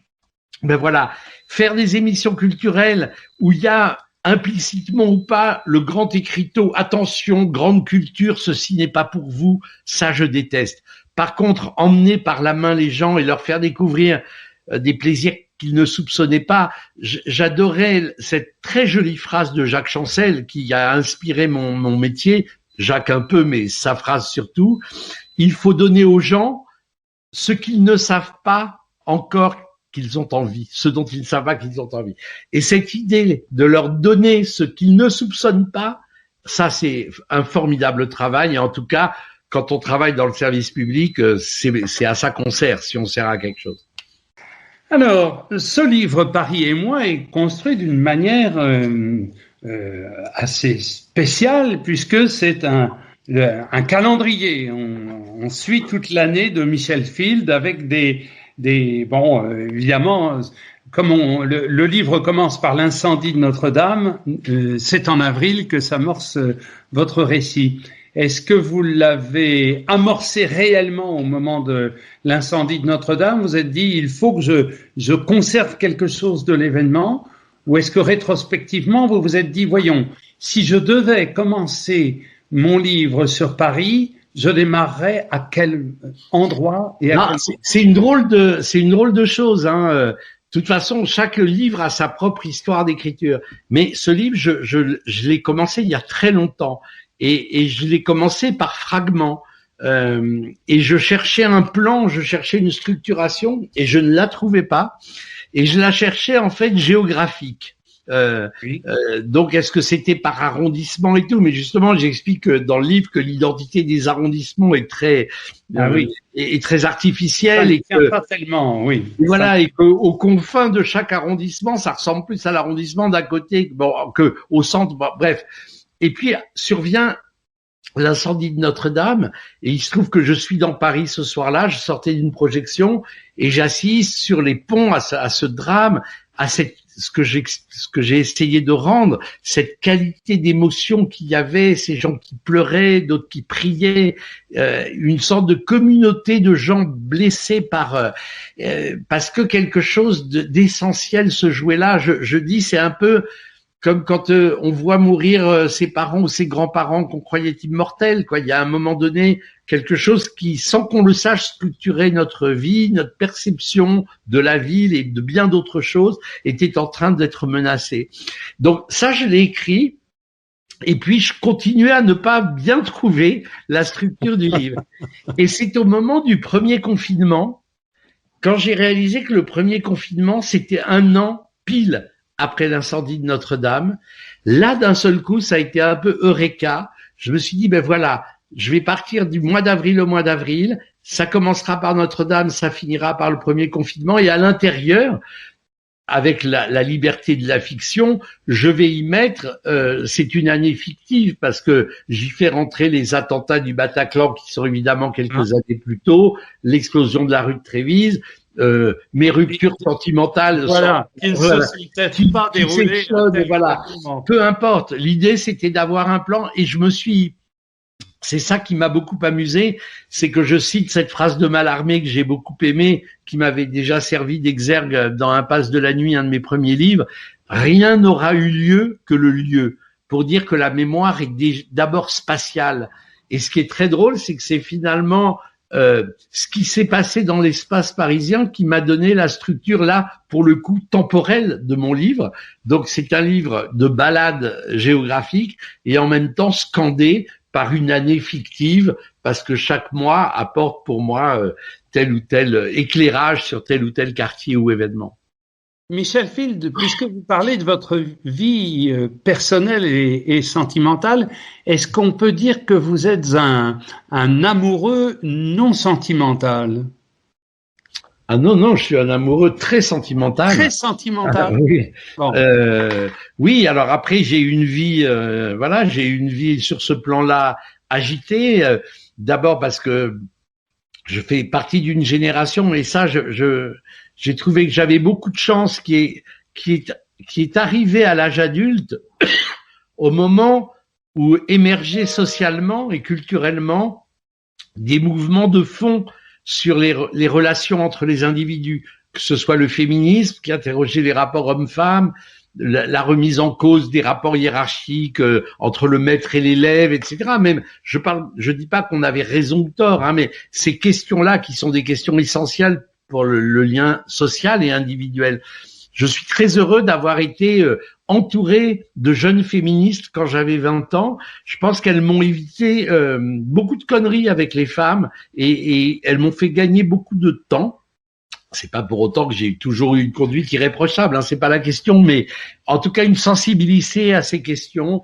Ben voilà. Faire des émissions culturelles où il y a implicitement ou pas le grand écriteau, attention, grande culture, ceci n'est pas pour vous, ça je déteste. Par contre, emmener par la main les gens et leur faire découvrir des plaisirs qu'ils ne soupçonnaient pas. J'adorais cette très jolie phrase de Jacques Chancel qui a inspiré mon métier, Jacques un peu, mais sa phrase surtout. Il faut donner aux gens ce qu'ils ne savent pas encore qu'ils ont envie, ce dont ils ne savent pas qu'ils ont envie. Et cette idée de leur donner ce qu'ils ne soupçonnent pas, ça c'est un formidable travail. Et en tout cas, quand on travaille dans le service public, c'est à ça qu'on sert, si on sert à quelque chose. Alors, ce livre Paris et moi est construit d'une manière assez spéciale puisque c'est un calendrier. On suit toute l'année de Michel Field avec évidemment, comme le livre commence par l'incendie de Notre-Dame, c'est en avril que s'amorce votre récit. Est-ce que vous l'avez amorcé réellement au moment de l'incendie de Notre-Dame? Vous êtes dit, il faut que je conserve quelque chose de l'événement? Ou est-ce que rétrospectivement, vous vous êtes dit, voyons, si je devais commencer mon livre sur Paris, je démarrerais à quel endroit et à quel... C'est une drôle de chose, hein. De toute façon, chaque livre a sa propre histoire d'écriture. Mais ce livre, je l'ai commencé il y a très longtemps. Et je l'ai commencé par fragments. et je cherchais un plan, je cherchais une structuration et je ne la trouvais pas. Et je la cherchais en fait géographique. Oui. Donc, est-ce que c'était par arrondissement et tout? Mais justement, j'explique dans le livre que l'identité des arrondissements est très, est très artificielle et que pas tellement, oui. et voilà, et qu'aux confins de chaque arrondissement, ça ressemble plus à l'arrondissement d'à côté que au centre. Bon, bref. Et puis survient l'incendie de Notre-Dame, et il se trouve que je suis dans Paris ce soir-là, je sortais d'une projection, et j'assiste sur les ponts à ce drame, à ce que j'ai essayé de rendre, cette qualité d'émotion qu'il y avait, ces gens qui pleuraient, d'autres qui priaient, une sorte de communauté de gens blessés parce que quelque chose d'essentiel se jouait là. Je dis, c'est un peu comme quand on voit mourir ses parents ou ses grands-parents qu'on croyait immortels, quoi. Il y a un moment donné quelque chose qui, sans qu'on le sache, structurait notre vie, notre perception de la ville et de bien d'autres choses, était en train d'être menacée. Donc ça, je l'ai écrit. Et puis, je continuais à ne pas bien trouver la structure du livre. Et c'est au moment du premier confinement, quand j'ai réalisé que le premier confinement, c'était 1 an pile après l'incendie de Notre-Dame. Là, d'un seul coup, ça a été un peu eureka. Je me suis dit, ben voilà, je vais partir du mois d'avril au mois d'avril. Ça commencera par Notre-Dame, ça finira par le premier confinement. Et à l'intérieur, avec la liberté de la fiction, je vais y mettre, c'est une année fictive parce que j'y fais rentrer les attentats du Bataclan qui sont évidemment quelques années plus tôt, l'explosion de la rue de Trévise, mes ruptures sentimentales, voilà, qui ne se sont peut-être pas déroulées. Voilà, peu importe. L'idée, c'était d'avoir un plan, et c'est ça qui m'a beaucoup amusé, c'est que je cite cette phrase de Mallarmé que j'ai beaucoup aimée, qui m'avait déjà servi d'exergue dans Impasse de la nuit, un de mes premiers livres. Rien n'aura eu lieu que le lieu, pour dire que la mémoire est d'abord spatiale. Et ce qui est très drôle, c'est que c'est finalement ce qui s'est passé dans l'espace parisien qui m'a donné la structure là, pour le coup, temporelle de mon livre. Donc c'est un livre de balade géographique et en même temps scandé par une année fictive, parce que chaque mois apporte pour moi tel ou tel éclairage sur tel ou tel quartier ou événement. Michel Field, puisque vous parlez de votre vie personnelle et sentimentale, est-ce qu'on peut dire que vous êtes un amoureux non sentimental? Ah non, je suis un amoureux très sentimental. Très sentimental. Ah, oui. Bon. Oui, alors après j'ai une vie, j'ai une vie sur ce plan-là agitée. D'abord parce que je fais partie d'une génération, et ça, j'ai trouvé que j'avais beaucoup de chance qui est arrivé à l'âge adulte au moment où émergeaient socialement et culturellement des mouvements de fond sur les relations entre les individus, que ce soit le féminisme qui interrogeait les rapports hommes-femmes, la remise en cause des rapports hiérarchiques entre le maître et l'élève, etc. Même, je dis pas qu'on avait raison ou tort, mais ces questions-là qui sont des questions essentielles pour le lien social et individuel. Je suis très heureux d'avoir été entouré de jeunes féministes quand j'avais 20 ans. Je pense qu'elles m'ont évité beaucoup de conneries avec les femmes et elles m'ont fait gagner beaucoup de temps. C'est pas pour autant que j'ai toujours eu une conduite irréprochable, c'est pas la question, mais en tout cas une sensibilité à ces questions,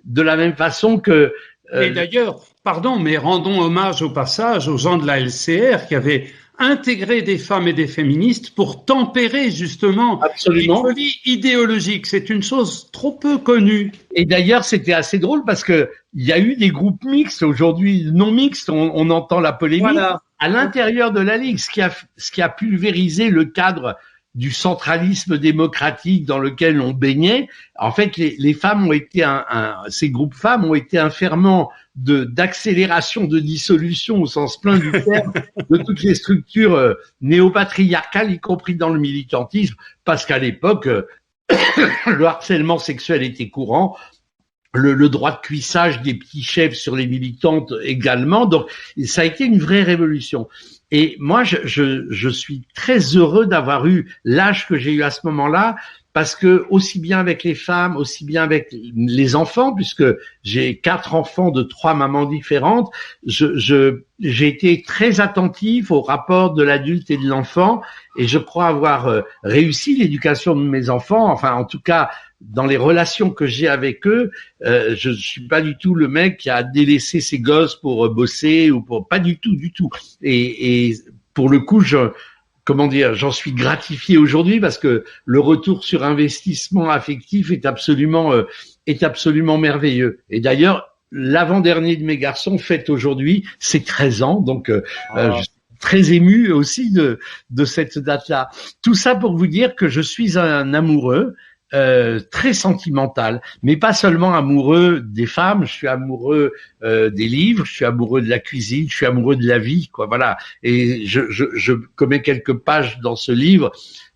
de la même façon que... Et d'ailleurs, pardon, mais rendons hommage au passage aux gens de la LCR qui avaient intégré des femmes et des féministes pour tempérer justement les folies idéologiques. C'est une chose trop peu connue. Et d'ailleurs, c'était assez drôle parce que il y a eu des groupes mixtes, aujourd'hui non mixtes, on entend la polémique. Voilà. À l'intérieur de la Ligue, ce qui a pulvérisé le cadre du centralisme démocratique dans lequel on baignait. En fait, les femmes ont été ces groupes femmes ont été un ferment d'accélération, de dissolution au sens plein du terme de toutes les structures néopatriarcales, y compris dans le militantisme, parce qu'à l'époque, le harcèlement sexuel était courant. Le droit de cuissage des petits chefs sur les militantes également. Donc, ça a été une vraie révolution. Et moi, je suis très heureux d'avoir eu l'âge que j'ai eu à ce moment-là, parce que aussi bien avec les femmes, aussi bien avec les enfants, puisque j'ai 4 enfants de 3 mamans différentes, j'ai été très attentif au rapport de l'adulte et de l'enfant, et je crois avoir réussi l'éducation de mes enfants, enfin en tout cas dans les relations que j'ai avec eux. Je suis pas du tout le mec qui a délaissé ses gosses pour bosser ou pour, pas du tout, et pour le coup, j'en suis gratifié aujourd'hui parce que le retour sur investissement affectif est absolument merveilleux. Et d'ailleurs, l'avant-dernier de mes garçons fête aujourd'hui ses 13 ans, donc je suis très ému aussi de cette date-là. Tout ça pour vous dire que je suis un amoureux très sentimental, mais pas seulement amoureux des femmes. Je suis amoureux des livres, je suis amoureux de la cuisine, je suis amoureux de la vie, quoi. Voilà. Et je commets quelques pages dans ce livre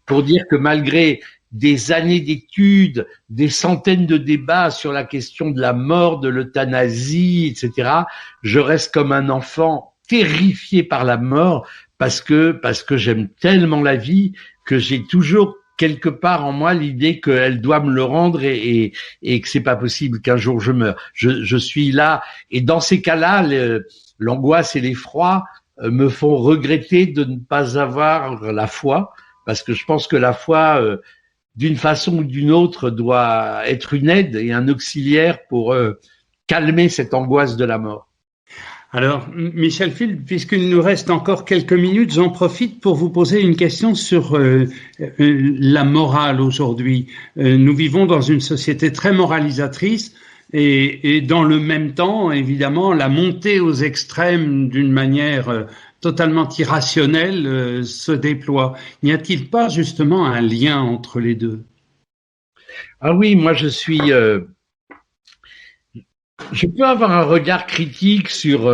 pour dire que malgré des années d'études, des centaines de débats sur la question de la mort, de l'euthanasie, etc., je reste comme un enfant terrifié par la mort parce que j'aime tellement la vie que j'ai toujours quelque part en moi l'idée qu'elle doit me le rendre et que c'est pas possible qu'un jour je meure. Je suis là, et dans ces cas-là, l'angoisse et l'effroi me font regretter de ne pas avoir la foi, parce que je pense que la foi, d'une façon ou d'une autre, doit être une aide et un auxiliaire pour calmer cette angoisse de la mort. Alors, Michel Field, puisqu'il nous reste encore quelques minutes, j'en profite pour vous poser une question sur la morale aujourd'hui. Nous vivons dans une société très moralisatrice et dans le même temps, évidemment, la montée aux extrêmes d'une manière totalement irrationnelle se déploie. N'y a-t-il pas justement un lien entre les deux? Ah oui, moi je peux avoir un regard critique sur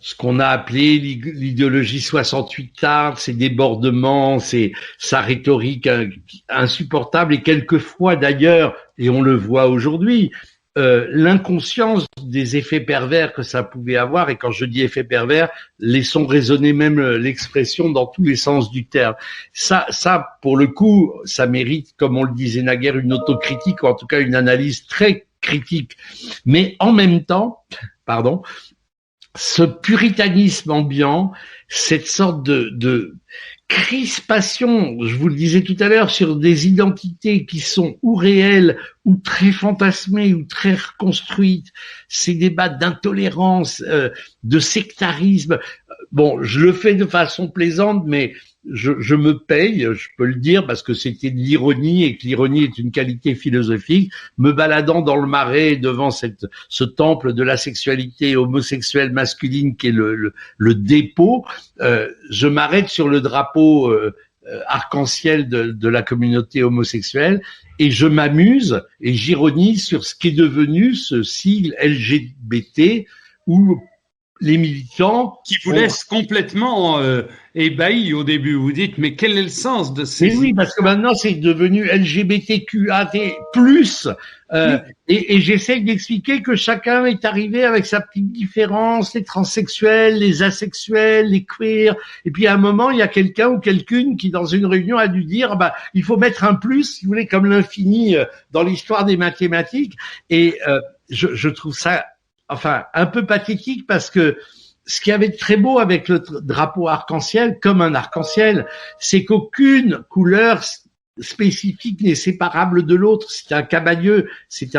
ce qu'on a appelé l'idéologie 68 ses débordements, sa rhétorique insupportable, et quelquefois d'ailleurs, et on le voit aujourd'hui, l'inconscience des effets pervers que ça pouvait avoir. Et quand je dis effets pervers, laissons résonner même l'expression dans tous les sens du terme. Ça, pour le coup, ça mérite, comme on le disait naguère, une autocritique, ou en tout cas une analyse très critique. Mais en même temps, ce puritanisme ambiant, cette sorte de crispation, je vous le disais tout à l'heure, sur des identités qui sont ou réelles, ou très fantasmées, ou très reconstruites, ces débats d'intolérance, de sectarisme. Bon, je le fais de façon plaisante, mais je me paye, je peux le dire, parce que c'était de l'ironie, et que l'ironie est une qualité philosophique. Me baladant dans le Marais devant ce temple de la sexualité homosexuelle masculine qui est le dépôt, je m'arrête sur le drapeau arc-en-ciel de la communauté homosexuelle, et je m'amuse et j'ironise sur ce qui est devenu ce sigle LGBT, où les militants qui vous laissent complètement ébahis au début. Vous dites, mais quel est le sens de ces... Mais oui, parce que maintenant c'est devenu LGBTQAT+. Et j'essaie d'expliquer que chacun est arrivé avec sa petite différence, les transsexuels, les asexuels, les queers. Et puis à un moment, il y a quelqu'un ou quelqu'une qui, dans une réunion, a dû dire, il faut mettre un plus, si vous voulez, comme l'infini dans l'histoire des mathématiques. Et je trouve ça un peu pathétique, parce que ce qu'il y avait de très beau avec le drapeau arc-en-ciel, comme un arc-en-ciel, c'est qu'aucune couleur spécifique n'est séparable de l'autre. C'est un cabagneux, c'est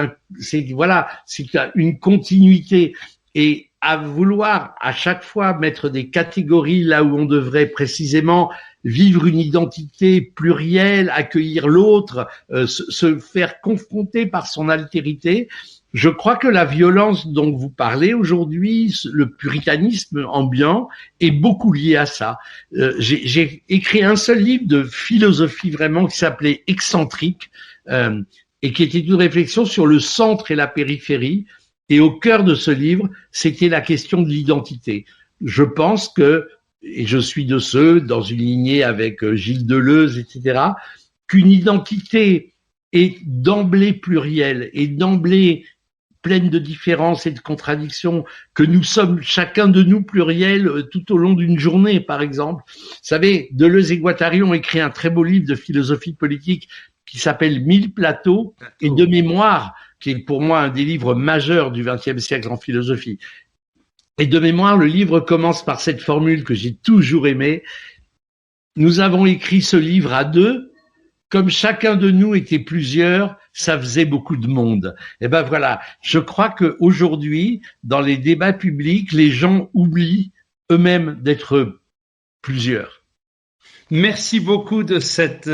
une continuité. Et à vouloir à chaque fois mettre des catégories là où on devrait précisément vivre une identité plurielle, accueillir l'autre, se faire confronter par son altérité, je crois que la violence dont vous parlez aujourd'hui, le puritanisme ambiant, est beaucoup lié à ça. J'ai écrit un seul livre de philosophie vraiment qui s'appelait Excentrique, et qui était une réflexion sur le centre et la périphérie. Et au cœur de ce livre, c'était la question de l'identité. Je pense que, et je suis de ceux, dans une lignée avec Gilles Deleuze, etc., qu'une identité est d'emblée plurielle et d'emblée pleine de différences et de contradictions, que nous sommes chacun de nous pluriels tout au long d'une journée, par exemple. Vous savez, Deleuze et Guattari ont écrit un très beau livre de philosophie politique qui s'appelle 1000 plateaux, et de mémoire, qui est pour moi un des livres majeurs du XXe siècle en philosophie. Et de mémoire, le livre commence par cette formule que j'ai toujours aimée. Nous avons écrit ce livre à deux. Comme chacun de nous était plusieurs, ça faisait beaucoup de monde. Et ben voilà, je crois que aujourd'hui, dans les débats publics, les gens oublient eux-mêmes d'être plusieurs. Merci beaucoup de cette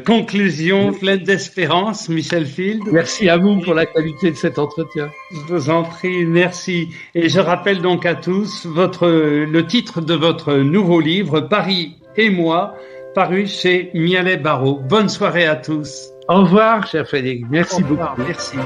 conclusion pleine d'espérance, Michel Field. Merci à vous pour la qualité de cet entretien. Je vous en prie, merci. Et je rappelle donc à tous le titre de votre nouveau livre, Paris et moi, paru chez Mialet Barreau. Bonne soirée à tous. Au revoir, cher Frédéric. Merci beaucoup. Merci.